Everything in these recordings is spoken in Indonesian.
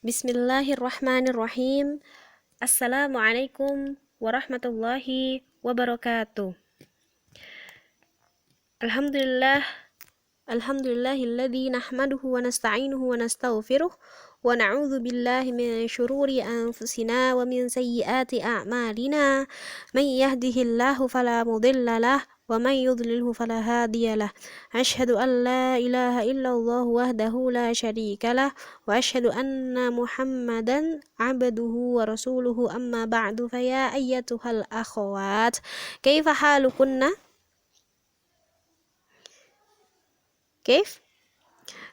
Bismillahirrahmanirrahim. Assalamualaikum warahmatullahi wabarakatuh. Alhamdulillah, alhamdulillahilladzi nahmaduhu wa nasta'inuhu wa nastaghfiruh wa na'udzu billahi min syururi anfusina wa min sayyiati a'malina. May yahdihillahu fala mudilla lahu wa may yudlilhu fala hadiyalah. Asyhadu an la ilaha illallah wahdahu la syarikalah wa asyhadu anna Muhammadan abduhu wa rasuluhu amma ba'du fa ya ayyatuhal akhawat kaifa halukunna kaif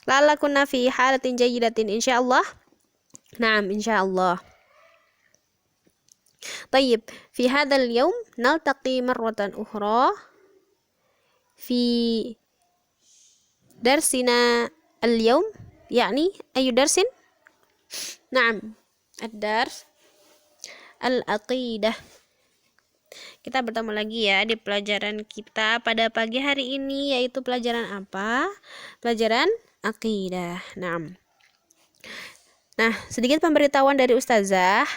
la'allakunna fi halatin jayyidatin insyaallah. Naam insyaallah. طيب في هذا اليوم نلتقي مرة أخرى في درسنا اليوم يعني أي درس؟ نعم الدرس العقيدة. Kita bertemu lagi ya di pelajaran kita pada pagi hari ini, yaitu pelajaran apa? Pelajaran akidah. Nah, sedikit pemberitahuan dari Ustazah.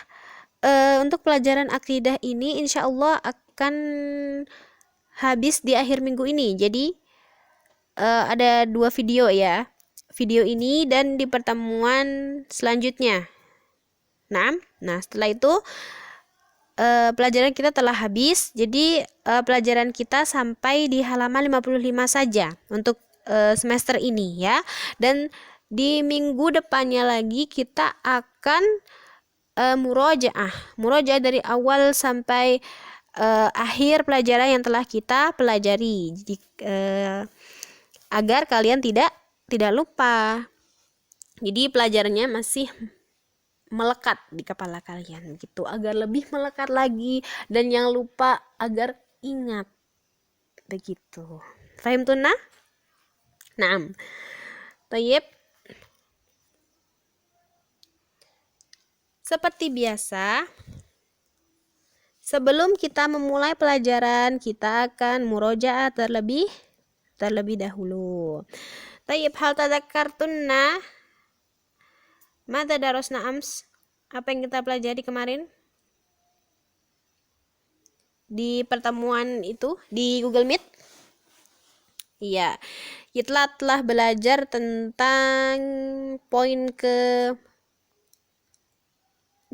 Untuk pelajaran akidah ini insya Allah akan habis di akhir minggu ini. Jadi ada 2 video ya. Video ini dan di pertemuan selanjutnya. Nah setelah itu pelajaran kita telah habis. Jadi pelajaran kita sampai di halaman 55 saja untuk semester ini ya. Dan di minggu depannya lagi kita akan murojaah dari awal sampai akhir pelajaran yang telah kita pelajari. Jadi agar kalian tidak lupa. Jadi pelajarannya masih melekat di kepala kalian gitu, agar lebih melekat lagi, dan yang lupa agar ingat begitu. Fahim tunna? Naam. Tayyib. Seperti biasa, sebelum kita memulai pelajaran, kita akan murojaah terlebih dahulu. Tayyib, hal tadzakartunna madza darasna ams? Apa yang kita pelajari kemarin di pertemuan itu di Google Meet? Iya, kita telah belajar tentang poin ke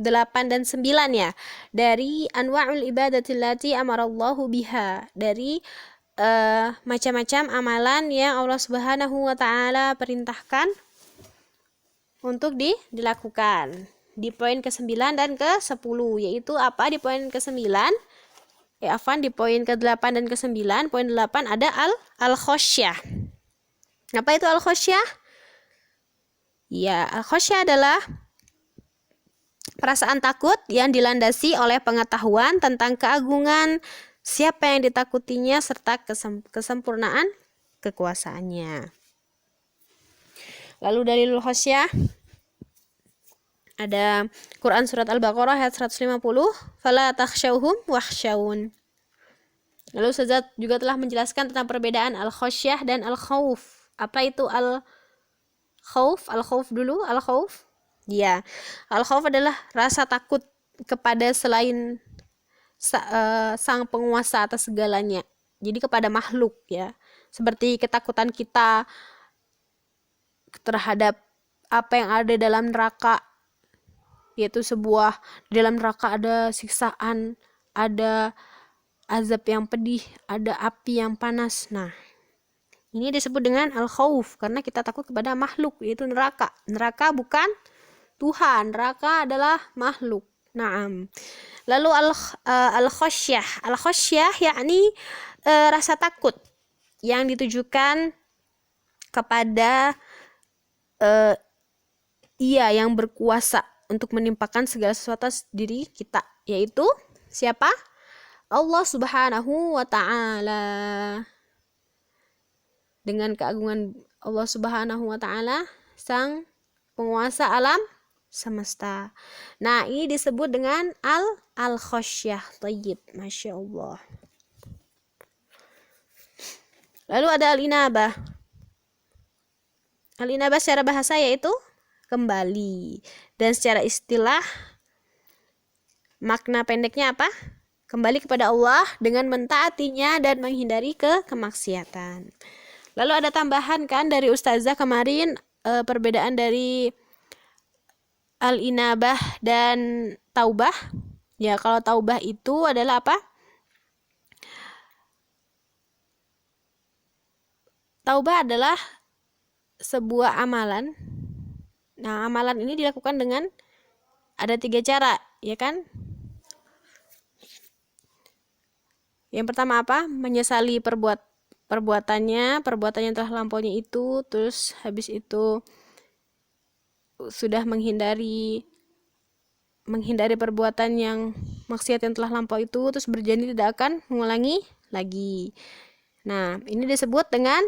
8 dan 9 ya, dari anwa'ul ibadati allati amarallahu biha, dari macam-macam amalan yang Allah Subhanahu wa taala perintahkan untuk dilakukan. Di poin ke-9 dan ke-10, yaitu apa di poin ke-9? Di poin ke-8 dan ke-9, poin 8 ada al-khosyah. Apa itu al-khosyah? Ya, al-khosyah adalah perasaan takut yang dilandasi oleh pengetahuan tentang keagungan siapa yang ditakutinya serta kesempurnaan kekuasaannya. Lalu dalilul khosyah ada Quran surat Al-Baqarah ayat 150, fala takhshawhum wakhshawun. Lalu Ustazah juga telah menjelaskan tentang perbedaan al-khosyah dan al-khauf. Apa itu al-khauf? Al-khauf dulu, al-khauf. Ya, al-khauf adalah rasa takut kepada selain sang penguasa atas segalanya. Jadi kepada makhluk ya. Seperti ketakutan kita terhadap apa yang ada dalam neraka, yaitu di dalam neraka ada siksaan, ada azab yang pedih, ada api yang panas. Nah, ini disebut dengan al-khauf karena kita takut kepada makhluk, yaitu neraka. Neraka bukan Tuhan, neraka adalah makhluk. Naam. Lalu al-khosyah. Al-khosyah yakni rasa takut yang ditujukan kepada yang berkuasa untuk menimpakan segala sesuatu diri kita, yaitu siapa? Allah Subhanahu wa taala. Dengan keagungan Allah Subhanahu wa taala, sang penguasa alam semesta. Nah, ini disebut dengan al-khosyah. Tayyib, Masya Allah. Lalu ada al-inabah. Al-inabah secara bahasa yaitu kembali. Dan secara istilah makna pendeknya apa? Kembali kepada Allah dengan mentaatinya dan menghindari kemaksiatan. Lalu ada tambahan kan dari Ustazah kemarin, perbedaan dari al-inabah dan taubah. Ya, kalau taubah itu adalah apa? Taubah adalah sebuah amalan. Nah, amalan ini dilakukan dengan ada 3 cara, ya kan? Yang pertama apa? Menyesali perbuatannya yang telah lampaunya itu, terus habis itu sudah menghindari perbuatan yang maksiat yang telah lampau itu, terus berjanji tidak akan mengulangi lagi. Nah, ini disebut dengan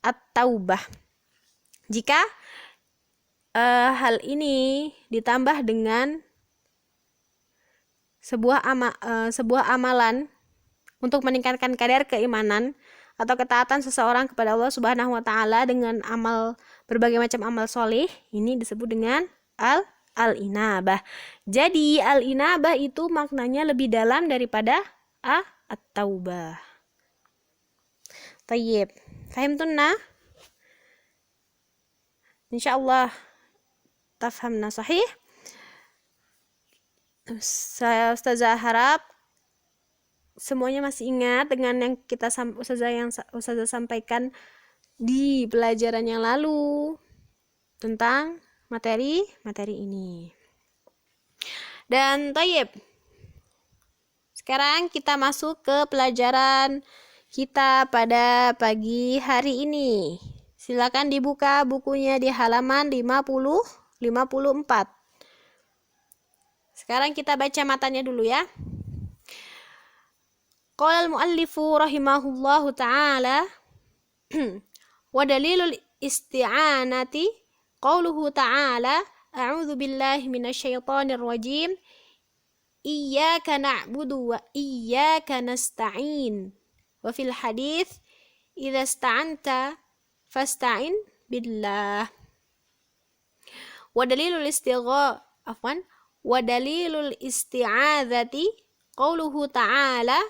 at-taubah. Jika hal ini ditambah dengan sebuah amalan untuk meningkatkan kadar keimanan atau ketaatan seseorang kepada Allah Subhanahu wa taala dengan berbagai macam amal soleh, ini disebut dengan al-inabah. Jadi al-inabah itu maknanya lebih dalam daripada at-taubah. Tayyib. Fahimtunna? Insyaallah tafhamna sahih. Saya Ustazah harap semuanya masih ingat dengan yang Ustazah sampaikan di pelajaran yang lalu tentang materi ini. Dan tayyib. Sekarang kita masuk ke pelajaran kita pada pagi hari ini. Silakan dibuka bukunya di halaman 54. Sekarang kita baca matanya dulu ya. Qala al-muallifu rahimahullahu ta'ala wa dalilul isti'anati qauluhu ta'ala a'udzu billahi minasyaitonir rajim iyyaka na'budu wa iyyaka nasta'in wa fil hadits idza sta'anta fasta'in billah wa dalilul isti'adzati qauluhu ta'ala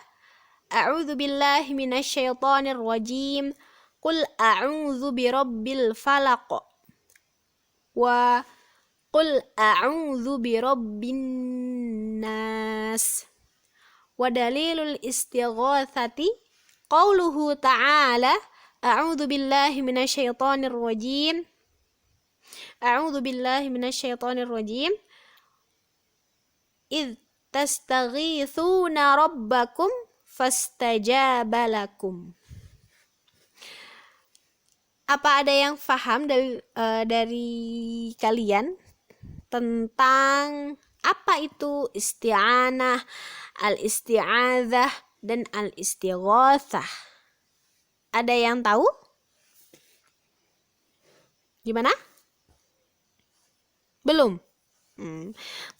a'udzu billahi minasyaitonir rajim qul a'udzu birabbil falaq wa qul a'udzu birabbin nas wa dalilul istighatsati qauluhu ta'ala a'udzu billahi minasyaitonir rajim id tastaghitsuna rabbakum fastajaba lakum. Apa ada yang paham dari kalian tentang apa itu isti'anah, al-isti'adzah, dan al-istighatsah? Ada yang tahu? Gimana? Belum?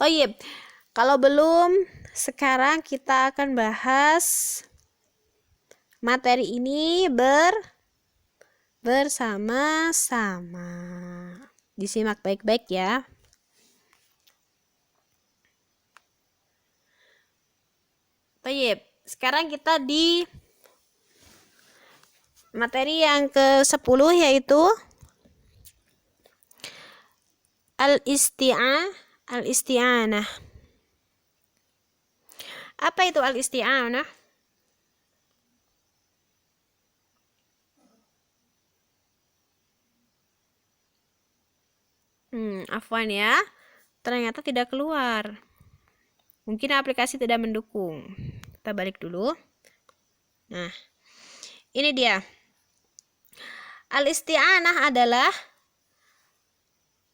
Thayyib. Kalau belum, sekarang kita akan bahas materi ini bersama-sama. Disimak baik-baik ya. Baik, sekarang kita di materi yang ke-10 yaitu al-isti'anah. Apa itu al-isti'anah? Afwan ya. Ternyata tidak keluar. Mungkin aplikasi tidak mendukung. Kita balik dulu. Nah, ini dia. Al-isti'anah adalah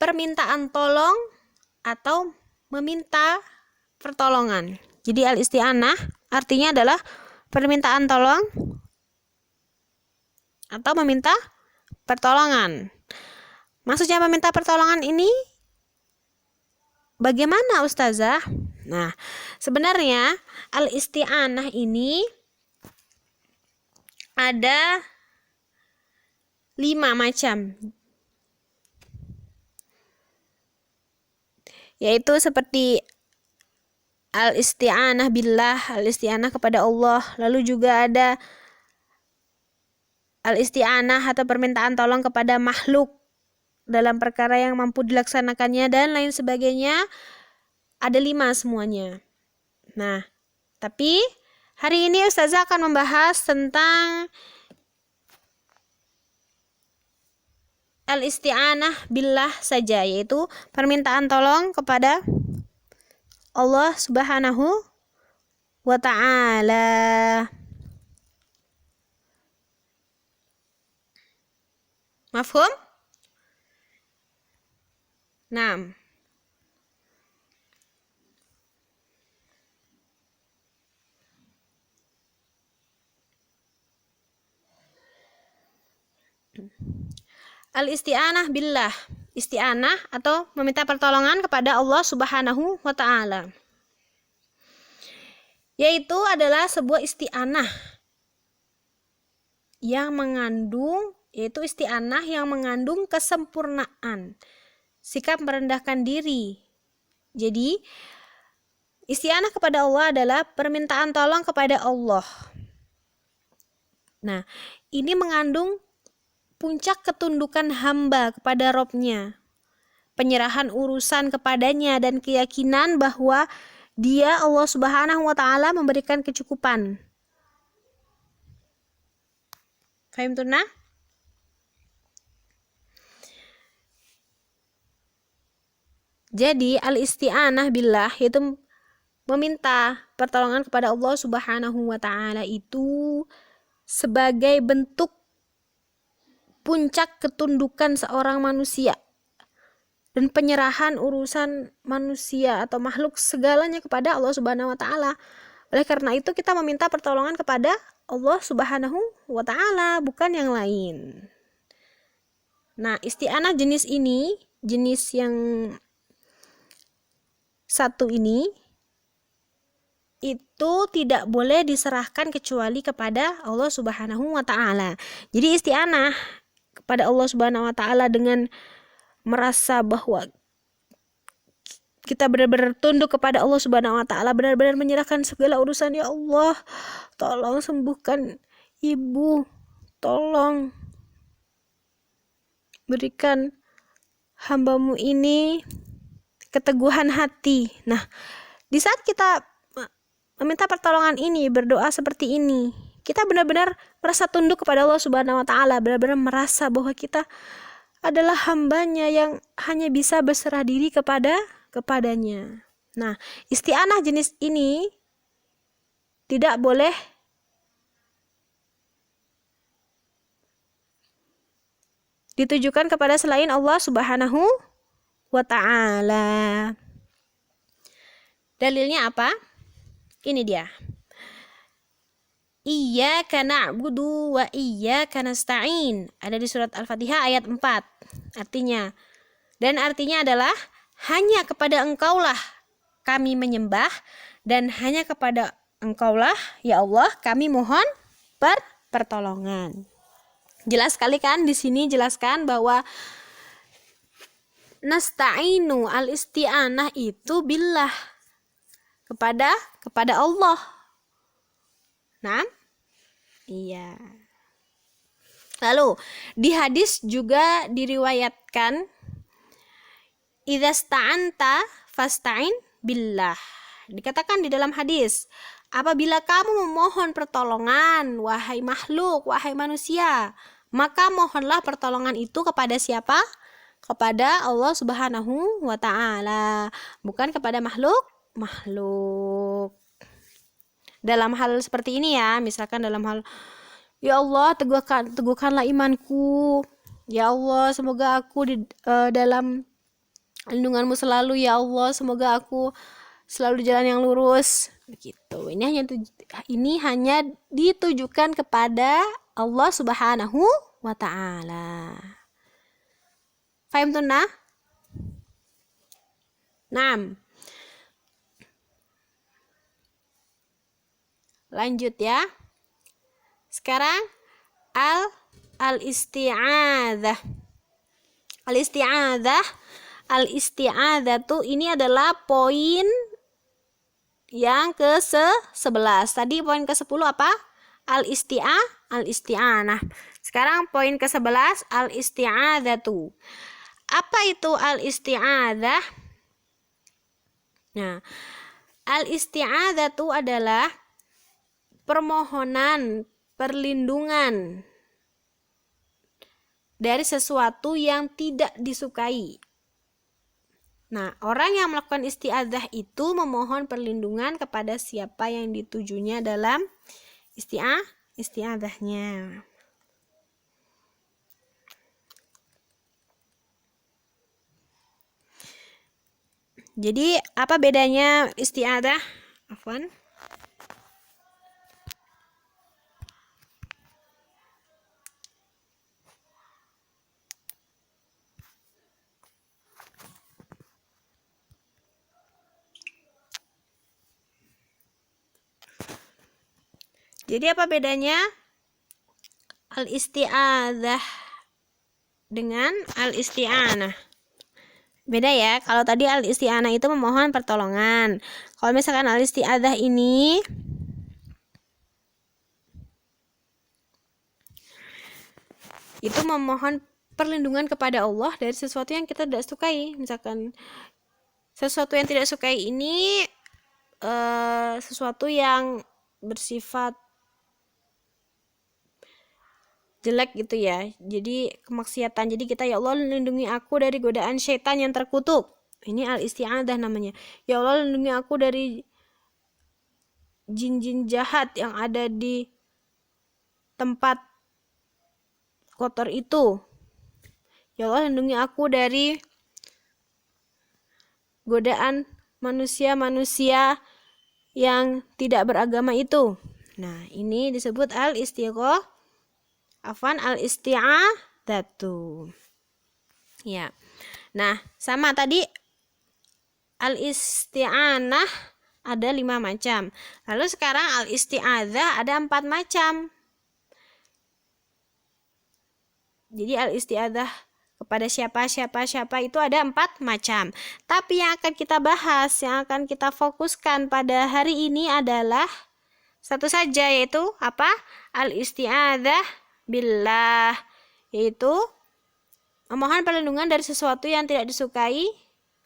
permintaan tolong atau meminta pertolongan. Jadi al-isti'anah artinya adalah permintaan tolong atau meminta pertolongan. Maksudnya meminta pertolongan ini bagaimana Ustazah? Nah, sebenarnya al-isti'anah ini ada 5 macam. yaitu seperti al-isti'anah billah, al-isti'anah kepada Allah. Lalu juga ada al-isti'anah atau permintaan tolong kepada makhluk dalam perkara yang mampu dilaksanakannya dan lain sebagainya. Ada 5 semuanya. Nah, tapi hari ini Ustazah akan membahas tentang al-isti'anah billah saja, yaitu permintaan tolong kepada Allah Subhanahu wa ta'ala. Mafhum? Nah, al-isti'anah billah, isti'anah atau meminta pertolongan kepada Allah Subhanahu wa ta'ala, yaitu adalah sebuah isti'anah yang mengandung, yaitu isti'anah yang mengandung kesempurnaan, sikap merendahkan diri. Jadi isti'anah kepada Allah adalah permintaan tolong kepada Allah. Nah, ini mengandung puncak ketundukan hamba kepada Robnya, penyerahan urusan kepadanya, dan keyakinan bahwa Dia, Allah Subhanahu wa ta'ala, memberikan kecukupan. Fahim tunna? Jadi al-isti'anah billah itu meminta pertolongan kepada Allah Subhanahu wa ta'ala itu sebagai bentuk puncak ketundukan seorang manusia dan penyerahan urusan manusia atau makhluk segalanya kepada Allah Subhanahu wa ta'ala. Oleh karena itu kita meminta pertolongan kepada Allah Subhanahu wa ta'ala, bukan yang lain. Nah, isti'anah jenis ini, jenis yang satu ini, itu tidak boleh diserahkan kecuali kepada Allah Subhanahu wa ta'ala. Jadi isti'anah kepada Allah Subhanahu wa ta'ala dengan merasa bahwa kita benar-benar tunduk kepada Allah Subhanahu wa ta'ala, benar-benar menyerahkan segala urusan. Ya Allah, tolong sembuhkan ibu, tolong berikan hambamu ini keteguhan hati. Nah, di saat kita meminta pertolongan ini, berdoa seperti ini, kita benar-benar merasa tunduk kepada Allah Subhanahu wa ta'ala, benar-benar merasa bahwa kita adalah hambanya yang hanya bisa berserah diri kepadanya. Nah, isti'anah jenis ini tidak boleh ditujukan kepada selain Allah Subhanahu wa ta'ala. Dalilnya apa? Ini dia. Iyyaka na'budu wa iyyaka nasta'in. Ada di surat Al-Fatihah ayat 4. Artinya adalah hanya kepada Engkaulah kami menyembah dan hanya kepada Engkaulah ya Allah kami mohon pertolongan. Jelas sekali kan, di sini jelaskan bahwa nasta'inu al-isti'anah itu billah, kepada Allah. Nah, iya. Lalu di hadis juga diriwayatkan idza sta'anta fasta'in billah. Dikatakan di dalam hadis, apabila kamu memohon pertolongan, wahai makhluk, wahai manusia, maka mohonlah pertolongan itu kepada siapa? Kepada Allah Subhanahu wa ta'ala, bukan kepada makhluk. Dalam hal seperti ini ya, misalkan dalam hal, ya Allah teguhkanlah imanku, ya Allah semoga aku dalam lindunganmu selalu, ya Allah semoga aku selalu di jalan yang lurus, begitu. Ini hanya ditujukan kepada Allah Subhanahu wa ta'ala. Fahim tunna? Nah, lanjut ya. Sekarang al-isti'adzah. Al-isti'adzah Al-isti'adzatu ini adalah poin yang ke-11. Tadi poin ke-10 apa? Al-isti'anah. Sekarang poin ke-11 al-isti'adzatu. Apa itu al-isti'adzah? Nah, al-isti'adzatu adalah permohonan perlindungan dari sesuatu yang tidak disukai. Nah, orang yang melakukan isti'adzah itu memohon perlindungan kepada siapa yang ditujunya dalam isti'adzahnya. Jadi, apa bedanya isti'adzah? Afwan. Jadi apa bedanya al-isti'adzah dengan al-isti'anah? Beda ya. Kalau tadi al-isti'anah itu memohon pertolongan. Kalau misalkan al-isti'adzah ini itu memohon perlindungan kepada Allah dari sesuatu yang kita tidak sukai. Misalkan sesuatu yang tidak sukai ini sesuatu yang bersifat jelek gitu ya, jadi kemaksiatan. Jadi kita, ya Allah lindungi aku dari godaan syaitan yang terkutuk. Ini al-isti'adzah namanya. Ya Allah lindungi aku dari jin-jin jahat yang ada di tempat kotor itu. Ya Allah lindungi aku dari godaan manusia-manusia yang tidak beragama itu. Nah, ini disebut al-isti'adzatu. Ya. Nah, sama tadi al-isti'anah ada 5 macam. Lalu sekarang al-isti'adzah ada 4 macam. Jadi al-isti'adzah kepada siapa itu ada 4 macam. Tapi yang akan kita bahas, yang akan kita fokuskan pada hari ini adalah satu saja, yaitu apa? Al-isti'adzah billah, yaitu memohon perlindungan dari sesuatu yang tidak disukai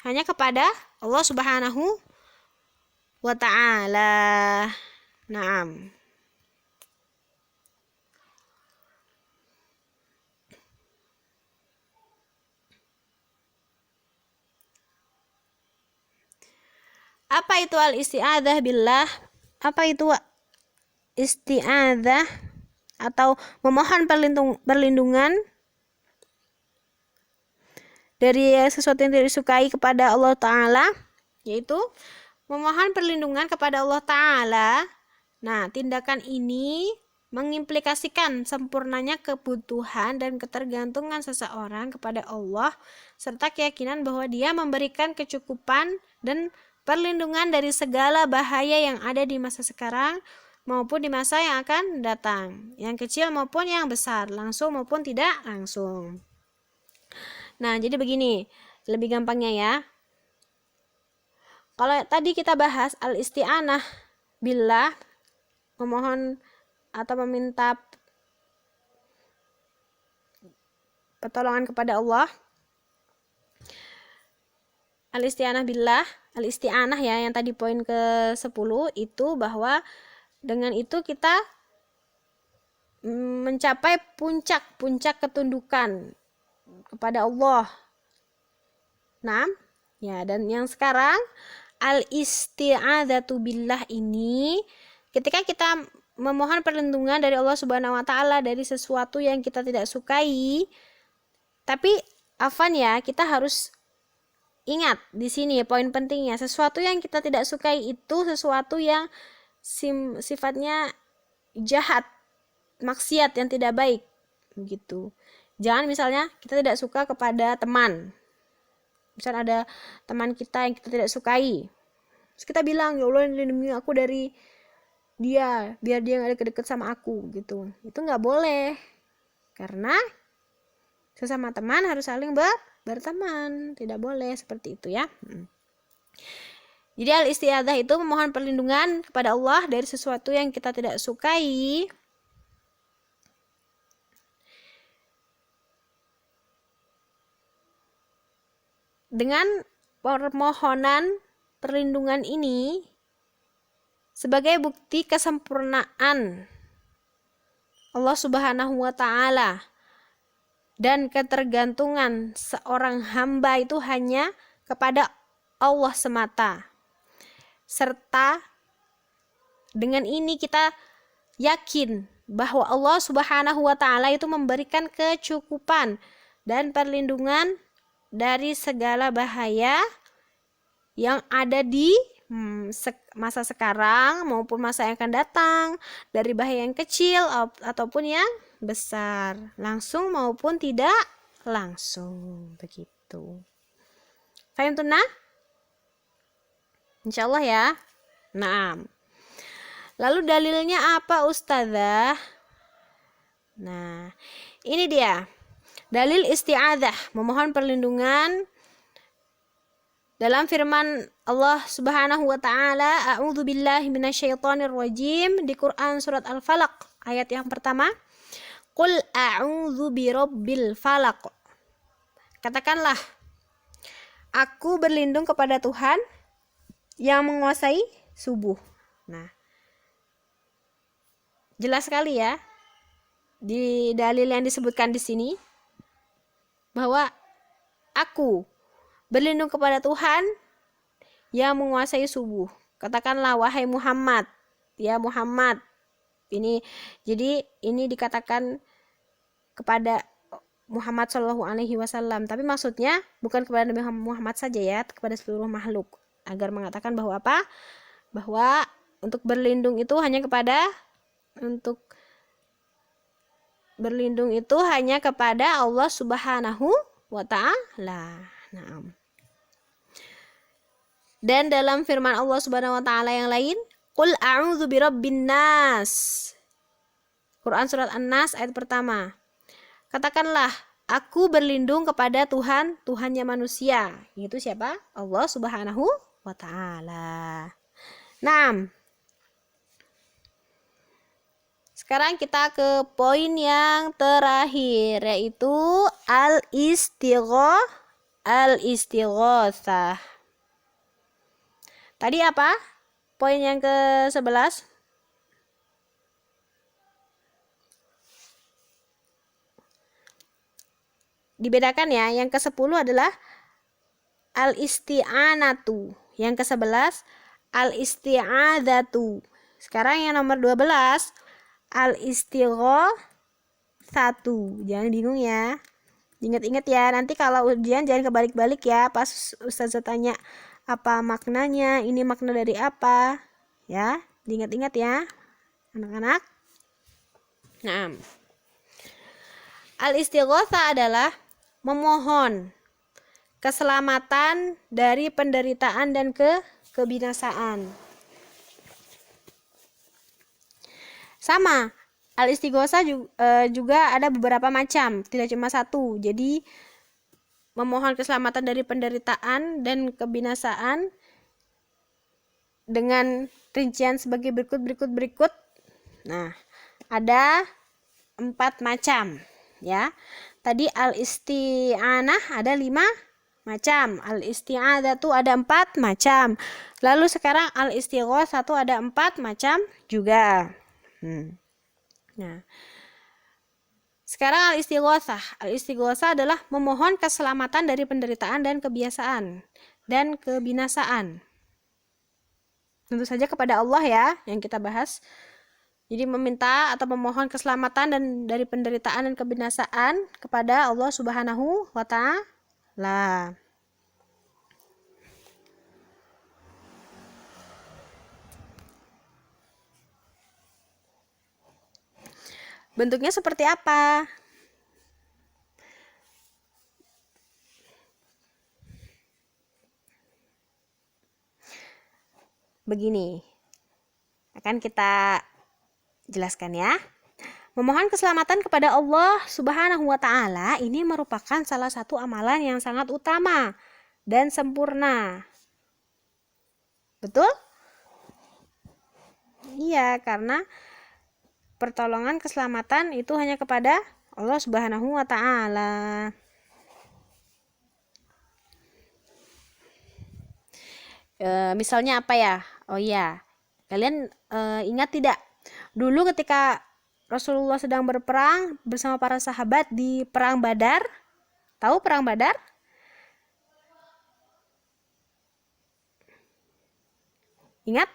hanya kepada Allah Subhanahu wa ta'ala. Naam. Apa itu al-isti'adzah billah? Apa itu isti'adzah atau memohon perlindungan dari sesuatu yang tidak disukai kepada Allah Ta'ala? Yaitu memohon perlindungan kepada Allah Ta'ala. Nah, tindakan ini mengimplikasikan sempurnanya kebutuhan dan ketergantungan seseorang kepada Allah, serta keyakinan bahwa Dia memberikan kecukupan dan perlindungan dari segala bahaya yang ada di masa sekarang maupun di masa yang akan datang, yang kecil maupun yang besar, langsung maupun tidak langsung. Nah, jadi begini, lebih gampangnya ya. Kalau tadi kita bahas al-isti'anah billah, memohon atau meminta pertolongan kepada Allah. Al-isti'anah billah, al-isti'anah ya, yang tadi poin ke-10 itu bahwa dengan itu kita mencapai puncak ketundukan kepada Allah. Nah, ya, dan yang sekarang al-isti'adzatu billah ini ketika kita memohon perlindungan dari Allah Subhanahu wa taala dari sesuatu yang kita tidak sukai. Tapi afan ya, kita harus ingat di sini poin pentingnya, sesuatu yang kita tidak sukai itu sesuatu yang sifatnya jahat, maksiat yang tidak baik begitu. Jangan misalnya kita tidak suka kepada teman. Misal ada teman kita yang kita tidak sukai, terus kita bilang, ya Allah lindungi aku dari dia biar dia nggak deket-deket sama aku gitu. Itu nggak boleh, karena sesama teman harus saling berteman, tidak boleh seperti itu ya. Jadi al-isti'adzah itu memohon perlindungan kepada Allah dari sesuatu yang kita tidak sukai. Dengan permohonan perlindungan ini sebagai bukti kesempurnaan Allah Subhanahu wa Ta'ala dan ketergantungan seorang hamba itu hanya kepada Allah semata. Serta dengan ini kita yakin bahwa Allah Subhanahu wa Ta'ala itu memberikan kecukupan dan perlindungan dari segala bahaya yang ada di masa sekarang maupun masa yang akan datang, dari bahaya yang kecil ataupun yang besar, langsung maupun tidak langsung, begitu. Fahim tunna? Insyaallah ya. Nah, lalu dalilnya apa Ustazah? Nah, ini dia dalil isti'adzah, memohon perlindungan dalam firman Allah Subhanahu wa Ta'ala, A'udzu billahi minasyaitonir rajim, di Quran surat Al-Falaq ayat yang pertama. Qul a'udzu birabbil falaq. Katakanlah, aku berlindung kepada Tuhan yang menguasai subuh. Nah, jelas sekali ya di dalil yang disebutkan di sini bahwa aku berlindung kepada Tuhan yang menguasai subuh. Katakanlah wahai Muhammad, ya Muhammad. Jadi ini dikatakan kepada Muhammad Shallallahu Alaihi Wasallam. Tapi maksudnya bukan kepada Nabi Muhammad saja ya, kepada seluruh makhluk. Agar mengatakan bahwa apa? Bahwa untuk berlindung itu hanya kepada Allah Subhanahu wa Ta'ala. Nah. Dan dalam firman Allah Subhanahu wa Ta'ala yang lain, Qul a'udzu birabbin nas. Quran surat An-Nas ayat pertama. Katakanlah, aku berlindung kepada Tuhannya manusia. Itu siapa? Allah Subhanahu wa Ta'ala. Nah, sekarang kita ke poin yang terakhir, yaitu al-istighatsah. Tadi apa? Poin yang ke-11. Dibedakan ya, yang ke-10 adalah al-isti'anatu, yang ke-11 al-isti'adzatu. Sekarang yang nomor 12 al-istighatsatu. Jangan bingung ya. Ingat-ingat ya, nanti kalau ujian jangan kebalik-balik ya. Pas Ustazah tanya apa maknanya, ini makna dari apa, ya. Diingat-ingat ya, anak-anak. Nah, al-istighatsah adalah memohon keselamatan dari penderitaan dan kebinasaan. Sama, al-istighatsah juga ada beberapa macam, tidak cuma satu. Jadi memohon keselamatan dari penderitaan dan kebinasaan dengan rincian sebagai berikut. Nah, ada 4 macam ya. Tadi al-isti'anah ada 5 macam, al-isti'adzatu ada 4 macam. Lalu sekarang al-istighatsah ada 4 macam juga. Nah, sekarang al-istighatsah adalah memohon keselamatan dari penderitaan dan kebiasaan dan kebinasaan. Tentu saja kepada Allah ya yang kita bahas. Jadi meminta atau memohon keselamatan dan dari penderitaan dan kebinasaan kepada Allah Subhanahu wa Ta'ala. Bentuknya seperti apa? Begini. Akan kita jelaskan ya. Memohon keselamatan kepada Allah Subhanahu wa Ta'ala ini merupakan salah satu amalan yang sangat utama dan sempurna. Betul? Iya, karena pertolongan keselamatan itu hanya kepada Allah Subhanahu wa Ta'ala. Misalnya apa ya? Oh iya, kalian ingat tidak? Dulu ketika Rasulullah sedang berperang bersama para sahabat di Perang Badar. Tahu Perang Badar? Ingat?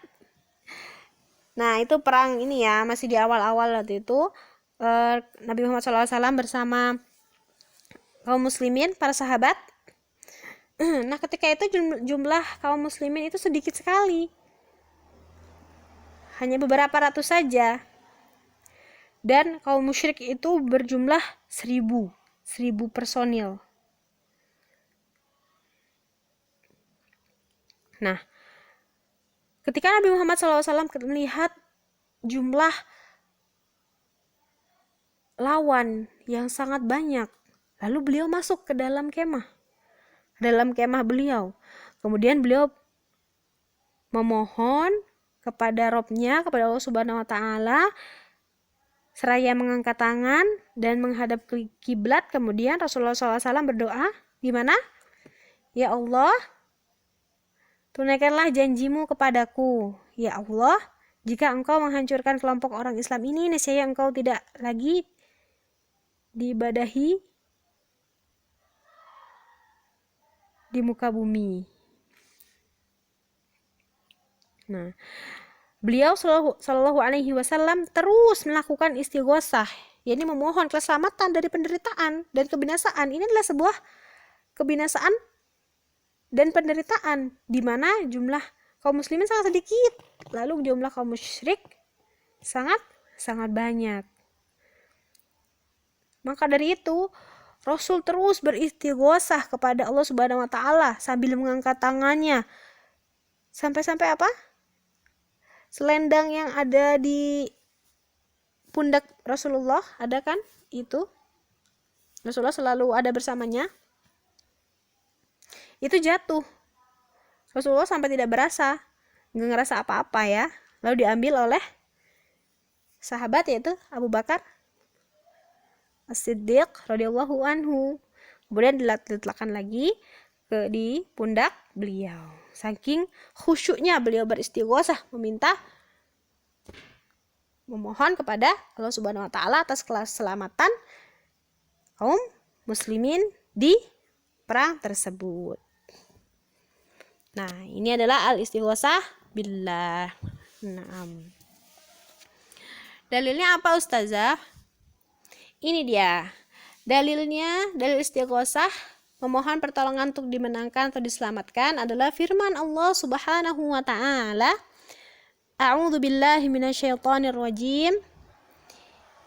Nah, itu perang ini ya, masih di awal-awal waktu itu. Nabi Muhammad SAW bersama kaum muslimin, para sahabat. Nah, ketika itu jumlah kaum muslimin itu sedikit sekali. Hanya beberapa ratus saja. Dan kaum musyrik itu berjumlah 1000 personil. Nah, ketika Nabi Muhammad SAW melihat jumlah lawan yang sangat banyak, lalu beliau masuk ke dalam kemah. Beliau. Kemudian beliau memohon kepada Robnya, kepada Allah Subhanahu wa Ta'ala, seraya mengangkat tangan dan menghadap ke kiblat. Kemudian Rasulullah SAW berdoa, gimana? Ya Allah, tunaikanlah janjimu kepadaku. Ya Allah, jika engkau menghancurkan kelompok orang Islam ini, niscaya engkau tidak lagi diibadahi di muka bumi. Nah, beliau Shallallahu Alaihi Wasallam terus melakukan istighosah, yakni memohon keselamatan dari penderitaan dan kebinasaan. Ini adalah sebuah kebinasaan dan penderitaan di mana jumlah kaum muslimin sangat sedikit, lalu jumlah kaum musyrik sangat banyak. Maka dari itu Rasul terus beristighosah kepada Allah Subhanahu wa Ta'ala sambil mengangkat tangannya. Sampai-sampai apa? Selendang yang ada di pundak Rasulullah, ada kan? Itu Rasulullah selalu ada bersamanya. Itu jatuh. Rasulullah sampai tidak berasa, nggak ngerasa apa-apa ya. Lalu diambil oleh sahabat, yaitu Abu Bakar As-Siddiq radhiyallahu anhu. Kemudian diletakkan lagi di pundak beliau. Saking khusyuknya beliau beristighosah, memohon kepada Allah Subhanahu wa Ta'ala atas keselamatan kaum muslimin di perang tersebut. Nah, ini adalah al-istighosah billah. Naam. Dalilnya apa Ustazah? Ini dia. Dalilnya, dalil istighosah, memohon pertolongan untuk dimenangkan atau diselamatkan adalah firman Allah Subhanahu wa Ta'ala. A'udzu billahi minasyaitonir rajim.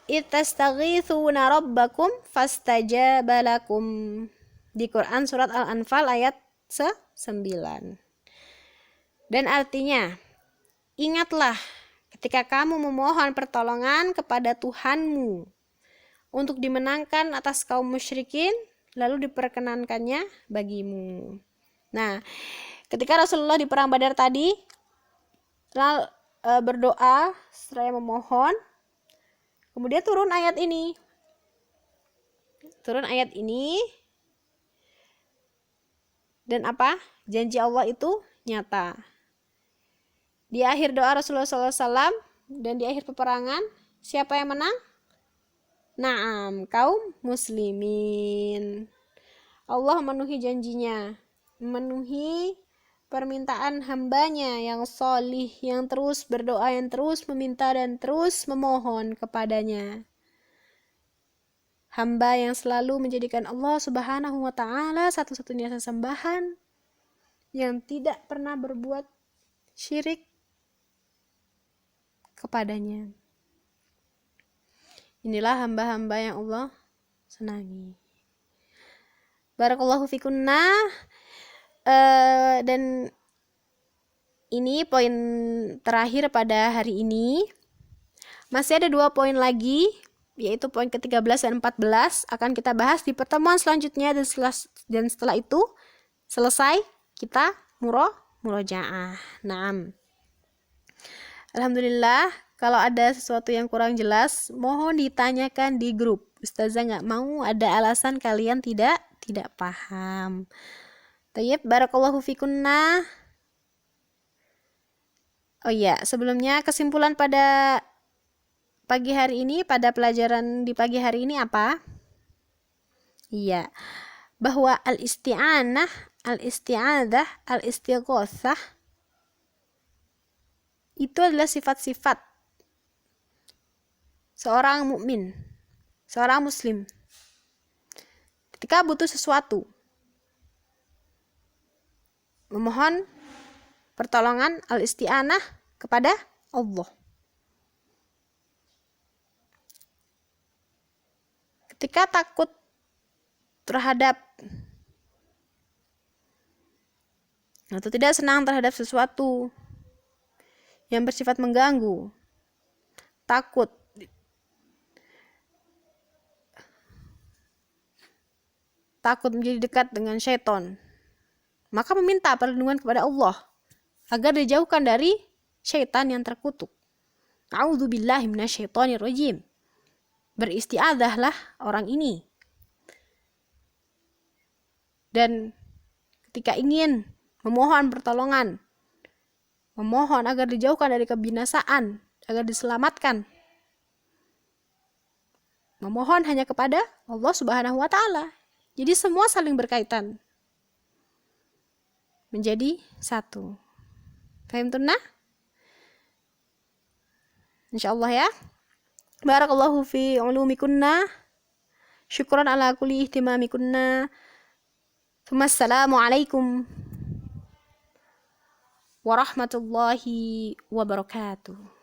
Ittastaghitsuna rabbakum fastajaba lakum. Di Quran surat Al-Anfal ayat 9. Dan artinya, ingatlah ketika kamu memohon pertolongan kepada Tuhanmu untuk dimenangkan atas kaum musyrikin, lalu diperkenankannya bagimu. Nah, ketika Rasulullah di perang Badar tadi berdoa seraya memohon, kemudian turun ayat ini. Dan apa? Janji Allah itu nyata. Di akhir doa Rasulullah SAW dan di akhir peperangan, siapa yang menang? Naam, kaum muslimin. Allah memenuhi janjinya, memenuhi permintaan hambanya yang solih, yang terus berdoa, yang terus meminta dan terus memohon kepadanya. Hamba yang selalu menjadikan Allah Subhanahu wa Ta'ala satu-satunya sesembahan, yang tidak pernah berbuat syirik kepadanya. Inilah hamba-hamba yang Allah senangi. Barakallahu fikunna. Dan ini poin terakhir pada hari ini. Masih ada 2 poin lagi yaitu poin ke-13 dan 14 akan kita bahas di pertemuan selanjutnya, dan setelah itu selesai kita murojaah. Naam. Alhamdulillah, kalau ada sesuatu yang kurang jelas mohon ditanyakan di grup. Ustazah nggak mau ada alasan kalian tidak paham. Tayyib, barakallahu fikunna. Oh iya, sebelumnya kesimpulan pada pagi hari ini, pada pelajaran di pagi hari ini apa? Iya, bahwa al-isti'anah, al-isti'adah, al-istighotsah itu adalah sifat-sifat seorang mukmin, seorang muslim. Ketika butuh sesuatu, memohon pertolongan, al-isti'anah kepada Allah. Ketika takut terhadap atau tidak senang terhadap sesuatu yang bersifat mengganggu, takut menjadi dekat dengan syaitan, maka meminta perlindungan kepada Allah agar dijauhkan dari syaitan yang terkutuk. A'udzubillahi minasyaitonirrajim. Beristiadzahlah orang ini. Dan ketika ingin memohon pertolongan, memohon agar dijauhkan dari kebinasaan, agar diselamatkan, memohon hanya kepada Allah Subhanahu wa Ta'ala. Jadi semua saling berkaitan, menjadi satu. Fahim tunna? Insyaallah ya. Barakallahu fi ulumikunna. Syukran ala kulli ihtimamikunna. Assalamualaikum warahmatullahi wabarakatuh.